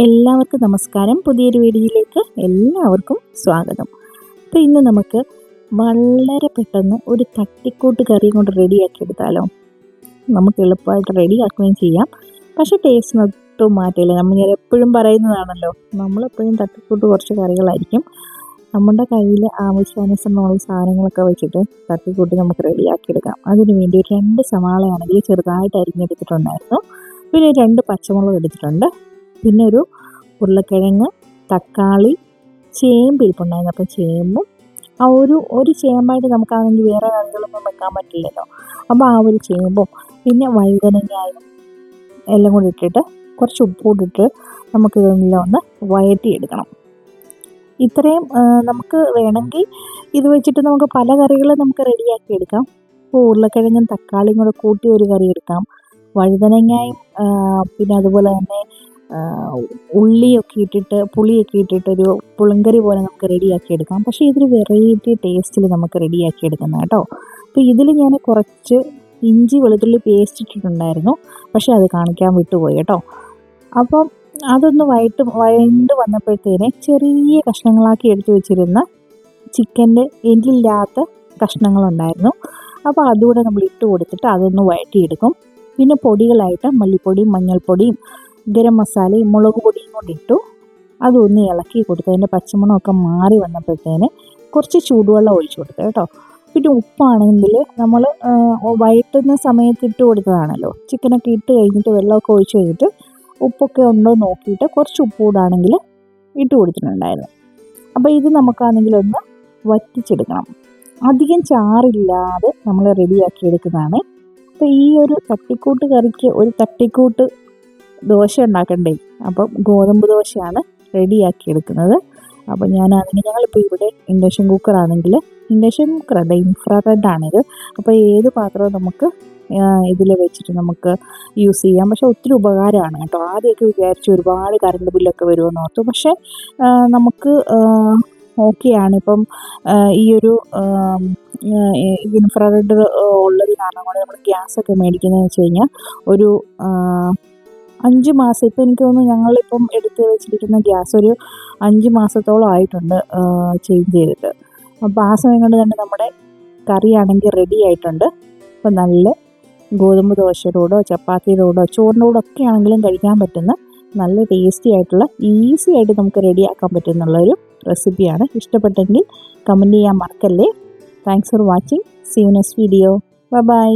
എല്ലാവർക്കും നമസ്കാരം. പുതിയൊരു വീഡിയോയിലേക്ക് എല്ലാവർക്കും സ്വാഗതം. അപ്പോൾ ഇന്ന് നമുക്ക് വളരെ പെട്ടെന്ന് ഒരു തട്ടിക്കൂട്ട് കറിയും കൊണ്ട് റെഡിയാക്കി എടുത്താലോ. നമുക്ക് എളുപ്പമായിട്ട് റെഡിയാക്കുകയും ചെയ്യാം, പക്ഷേ ടേസ്റ്റിന് ഒട്ടും മാറ്റില്ല. നമ്മൾ എപ്പോഴും പറയുന്നതാണല്ലോ, നമ്മളെപ്പോഴും തട്ടിക്കൂട്ട് കുറച്ച് കറികളായിരിക്കും. നമ്മുടെ കയ്യിൽ ആവശ്യാനുസരണമുള്ള സാധനങ്ങളൊക്കെ വെച്ചിട്ട് തട്ടിക്കൂട്ടി നമുക്ക് റെഡിയാക്കി എടുക്കാം. അതിന് വേണ്ടി 2 സവാളയാണെങ്കിൽ ചെറുതായിട്ട് അരിഞ്ഞെടുത്തിട്ടുണ്ടായിരുന്നു. പിന്നെ 2 പച്ചമുളക് എടുത്തിട്ടുണ്ട്. പിന്നെ ഒരു ഉരുളക്കിഴങ്ങ്, തക്കാളി, ചേമ്പ് ഇരിപ്പുണ്ടായിരുന്നു. അപ്പം ചേമ്പും ആ ഒരു ചേമ്പായിട്ട് നമുക്കാണെങ്കിൽ വേറെ കറികളൊന്നും വെക്കാൻ പറ്റില്ലല്ലോ. അപ്പോൾ ആ ഒരു ചേമ്പും പിന്നെ വഴുതനങ്ങയും എല്ലാം കൂടി ഇട്ടിട്ട് കുറച്ച് ഉപ്പൂടിട്ട് നമുക്കിതെല്ലാം ഒന്ന് വഴറ്റിയെടുക്കണം. ഇത്രയും നമുക്ക് വേണമെങ്കിൽ ഇത് വെച്ചിട്ട് നമുക്ക് പല കറികളും നമുക്ക് റെഡിയാക്കി എടുക്കാം. ഇപ്പോൾ ഉരുളക്കിഴങ്ങും തക്കാളിയും കൂടെ കൂട്ടി ഒരു കറി എടുക്കാം. വഴുതനങ്ങയും പിന്നെ അതുപോലെ തന്നെ ഉള്ളിയൊക്കെ ഇട്ടിട്ട് പുളിയൊക്കെ ഇട്ടിട്ടൊരു പുളിങ്കറി പോലെ നമുക്ക് റെഡിയാക്കി എടുക്കാം. പക്ഷേ ഇതൊരു വെറൈറ്റി ടേസ്റ്റിൽ നമുക്ക് റെഡിയാക്കി എടുക്കുന്നത് കേട്ടോ. അപ്പോൾ ഇതിൽ ഞാൻ കുറച്ച് ഇഞ്ചി വെളുത്തുള്ളി പേസ്റ്റ് ഇട്ടിട്ടുണ്ടായിരുന്നു, പക്ഷേ അത് കാണിക്കാൻ വിട്ടുപോയി കേട്ടോ. അപ്പം അതൊന്ന് വഴണ്ട് വന്നപ്പോഴത്തേനെ ചെറിയ കഷ്ണങ്ങളാക്കി എടുത്തു വെച്ചിരുന്ന ചിക്കൻ്റെ എല്ലില്ലാത്ത കഷ്ണങ്ങളുണ്ടായിരുന്നു. അപ്പോൾ അതുകൂടെ നമ്മൾ ഇട്ട് കൊടുത്തിട്ട് അതൊന്ന് വഴറ്റിയെടുക്കും. പിന്നെ പൊടികളായിട്ട് മല്ലിപ്പൊടിയും മഞ്ഞൾപ്പൊടിയും ഗരം മസാലയും മുളക് പൊടിയും കൊണ്ടിട്ടു. അതൊന്ന് ഇളക്കി കൊടുത്ത് അതിൻ്റെ പച്ചമണമൊക്കെ മാറി വന്നപ്പോഴത്തേന് കുറച്ച് ചൂടുവെള്ളം ഒഴിച്ചു കൊടുത്തു കേട്ടോ. പിന്നെ ഉപ്പാണെങ്കിൽ നമ്മൾ വഴറ്റുന്ന സമയത്ത് ഇട്ട് കൊടുത്തതാണല്ലോ. ചിക്കനൊക്കെ ഇട്ട് കഴിഞ്ഞിട്ട് വെള്ളമൊക്കെ ഒഴിച്ച് കഴിഞ്ഞിട്ട് ഉപ്പൊക്കെ ഉണ്ടോ നോക്കിയിട്ട് കുറച്ച് ഉപ്പ് കൂടാണെങ്കിൽ ഇട്ട് കൊടുത്തിട്ടുണ്ടായിരുന്നു. അപ്പോൾ ഇത് നമുക്കാണെങ്കിൽ ഒന്ന് വറ്റിച്ചെടുക്കണം. അധികം ചാറില്ലാതെ നമ്മൾ റെഡിയാക്കി എടുക്കുന്നതാണ്. അപ്പോൾ ഈ ഒരു തട്ടിക്കൂട്ട് കറിക്ക് ഒരു തട്ടിക്കൂട്ട് ദോശ ഉണ്ടാക്കണ്ടേ, അപ്പം ഗോതമ്പ് ദോശയാണ് റെഡിയാക്കി എടുക്കുന്നത്. അപ്പോൾ ഞങ്ങളിപ്പോൾ ഇവിടെ ഇൻഡക്ഷൻ കുക്കറാണെങ്കിൽ ഇൻഡക്ഷൻ കുക്കറല്ല, ഇൻഫ്രാറെഡാണിത്. അപ്പോൾ ഏത് പാത്രവും നമുക്ക് ഇതിൽ വെച്ചിട്ട് നമുക്ക് യൂസ് ചെയ്യാം. പക്ഷേ ഒത്തിരി ഉപകാരമാണ് കേട്ടോ. ആദ്യമൊക്കെ വിചാരിച്ചു ഒരുപാട് കറണ്ട് ബില്ലൊക്കെ വരുമെന്ന് ഓർത്തു. പക്ഷേ നമുക്ക് ഓക്കെയാണ്. ഇപ്പം ഈ ഒരു ഇൻഫ്രാറെഡ് ഉള്ളത് കാരണം കൊണ്ട് നമ്മൾ ഗ്യാസൊക്കെ മേടിക്കുന്നതെന്ന് വെച്ച് കഴിഞ്ഞാൽ ഒരു 5 മാസം, ഇപ്പം എനിക്ക് തോന്നുന്നു ഞങ്ങളിപ്പം എടുത്ത് വെച്ചിരിക്കുന്ന ഗ്യാസ് ഒരു 5 മാസത്തോളം ആയിട്ടുണ്ട് ചേഞ്ച് ചെയ്തിട്ട്. അപ്പോൾ ആ സമയം കൊണ്ട് തന്നെ നമ്മുടെ കറിയാണെങ്കിൽ റെഡി ആയിട്ടുണ്ട്. അപ്പം നല്ല ഗോതമ്പ് ദോശയുടെ കൂടോ ചപ്പാത്തിയുടെ കൂടോ ചോറിൻ്റെ കൂടെ ഒക്കെ ആണെങ്കിലും കഴിക്കാൻ പറ്റുന്ന നല്ല ടേസ്റ്റി ആയിട്ടുള്ള ഈസി ആയിട്ട് നമുക്ക് റെഡിയാക്കാൻ പറ്റുന്നുള്ളൊരു റെസിപ്പിയാണ്. ഇഷ്ടപ്പെട്ടെങ്കിൽ കമൻറ്റ് ചെയ്യാൻ മറക്കല്ലേ. Thanks for watching. See you next video. By.